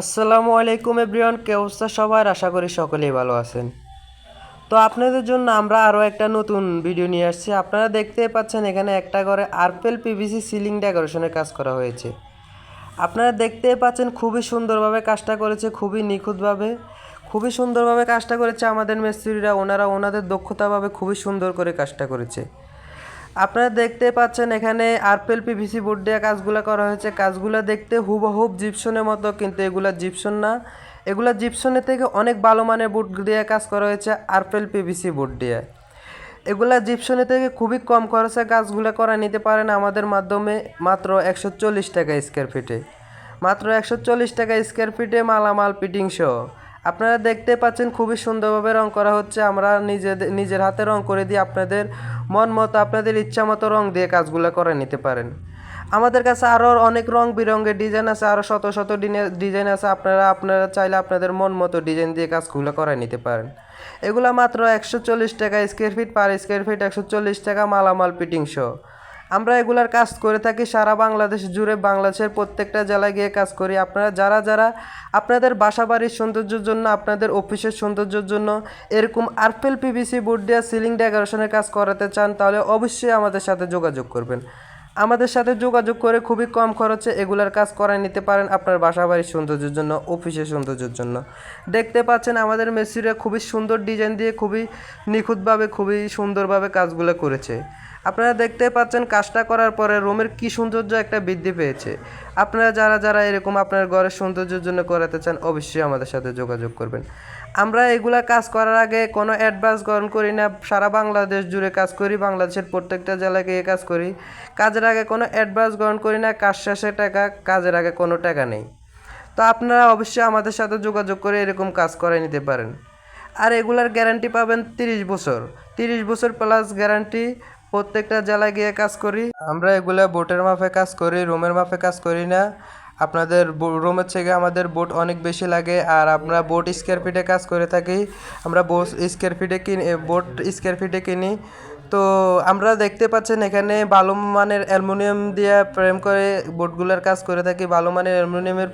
আসসালামু আলাইকুম এভরিওয়ান, কে অবস্থা সবার? আশা করি সকলেই ভালো আছেন। তো আপনাদের জন্য আমরা আরও একটা নতুন ভিডিও নিয়ে আসছি। আপনারা দেখতেই পাচ্ছেন এখানে একটা ঘরে আরপেল পিভিসি সিলিং ডেকোরেশনের কাজ করা হয়েছে। আপনারা দেখতেই পাচ্ছেন খুবই সুন্দরভাবে কাজটা করেছে, খুবই নিখুঁতভাবে, খুবই সুন্দরভাবে কাজটা করেছে আমাদের মিস্ত্রিরা। ওনাদের দক্ষতাভাবে খুবই সুন্দর করে কাজটা করেছে। আপনারা দেখতে পাচ্ছেন এখানে আরপেল পিভিসি বোর্ড দিয়ে কাজগুলো করা হয়েছে। কাজগুলো দেখতে হুবহুব জিপসনের মতো, কিন্তু এগুলা জিপসন না। এগুলা জিপসনের থেকে অনেক ভালো মানের বোর্ড দিয়ে কাজ করা হয়েছে আরপেল পিভিসি বোর্ড দিয়ে। এগুলা জিপসনের থেকে খুবই কম খরচে কাজগুলো করা নিতে পারেন আমাদের মাধ্যমে, মাত্র 140 টাকা স্কোয়ার ফিটে। মাত্র 140 টাকা স্কোয়ার ফিটে মালামাল ফিটিং সহ। আপনারা দেখতে পাচ্ছেন খুবই সুন্দরভাবে রং করা হচ্ছে। আমরা নিজের হাতে রং করে দিয়ে আপনাদের মন মতো, আপনাদের ইচ্ছা মতো রং দিয়ে কাজগুলো করে নিতে পারেন। আমাদের কাছে আরও অনেক রং বেরঙের ডিজাইন আছে, আরও শত শত ডিজাইন আছে। আপনারা চাইলে আপনাদের মন মতো ডিজাইন দিয়ে কাজগুলো করে নিতে পারেন। এগুলো মাত্র 140 টাকা square feet, per square feet 140 টাকা মালামাল ফিটিং সহ। আমরা এগুলার কাজ করে থাকি সারা বাংলাদেশ জুড়ে, বাংলাদেশের প্রত্যেকটা জেলায় গিয়ে কাজ করি। আপনারা যারা আপনাদের বাসা বাড়ির সৌন্দর্যের জন্য, আপনাদের অফিসের সৌন্দর্যের জন্য এরকম আরপেল পিভিসি বোর্ড দিয়ে সিলিং ডেকোরেশনের কাজ করাতে চান, তাহলে অবশ্যই আমাদের সাথে যোগাযোগ করবেন। আমাদের সাথে যোগাযোগ করে খুবই কম খরচে এগুলার কাজ করায় নিতে পারেন আপনার বাসা বাড়ির সৌন্দর্যের জন্য, অফিসের সৌন্দর্যের জন্য। দেখতে পাচ্ছেন আমাদের মিস্ত্রিরা খুবই সুন্দর ডিজাইন দিয়ে, খুবই নিখুঁতভাবে, খুবই সুন্দরভাবে কাজগুলো করেছে। আপনারা দেখতে পাচ্ছেন কাজটা করার পরে রুমের কি সৌন্দর্য একটা বৃদ্ধি পেয়েছে। আপনারা যারা এরকম আপনার ঘরের সৌন্দর্যের জন্য করাতে চান, অবশ্যই আমাদের সাথে যোগাযোগ করবেন। আমরা এগুলা কাজ করার আগে কোনো অ্যাডভান্স গ্রহণ করি না। সারা বাংলাদেশ জুড়ে কাজ করি, বাংলাদেশের প্রত্যেকটা জেলায় গিয়ে কাজ করি। কাজের আগে কোনো অ্যাডভান্স গ্রহণ করি না, কাজ শেষে টাকা, কাজের আগে কোনো টাকা নেই। তো আপনারা অবশ্যই আমাদের সাথে যোগাযোগ করে এরকম কাজ করে নিতে পারেন। আর এগুলার গ্যারান্টি পাবেন 30 বছর, 30 বছর প্লাস গ্যারান্টি। প্রত্যেকটা জেলায় গিয়ে কাজ করি আমরা। এগুলা বোটের মাপে কাজ করি, রুমের মাপে কাজ করি না। আপনাদের রুমের থেকে আমাদের বোট অনেক বেশি লাগে, আর আমরা বোট স্কোয়ার ফিটে কাজ করে থাকি। আমরা বোট স্কোয়ার ফিটে কিনি। তো আমরা দেখতে পাচ্ছেন এখানে ভালো মানের অ্যালুমিনিয়াম দিয়ে ফ্রেম করে বোটগুলোর কাজ করে থাকি। ভালো মানের অ্যালুমিনিয়ামের